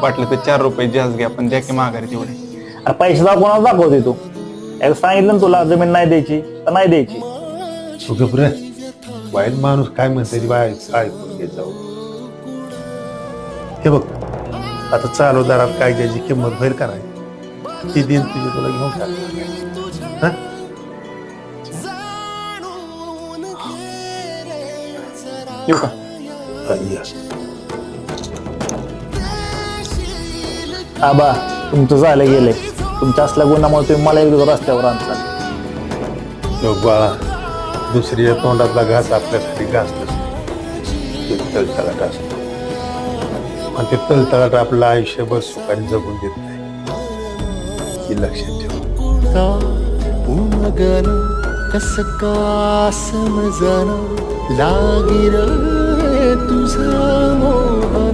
वाटलं तर 4 रुपये जास्त घ्या, पण द्या की माघारी तेवढे. अरे पैसे दाखवून दाखवते तू. एकदा सांगितलं ना तुला जमीन नाही द्यायची तर नाही द्यायची. रे वाईट माणूस काय म्हणते बाय काय घेत जाऊ. हे बघ आता चालूदारात काय ज्याची किंमत बाहेर करायची ती दिन तुझी तुला घेऊन टाक. येऊ का? आबा तुमचं झालं गेलंय. तुमच्या असल्या गुणामुळे तुम्ही मला एक दिवस रस्त्यावर आणता. बाळा दुसरीच्या तोंडातला घास आपल्यासाठी घास तळतळाट असतो आणि ते तळतळाट आपलं आयुष्यभर सुखाने जगून देत नाही हे लक्षात ठेव. उमगन कस का समजना लागिर तुझा मोहन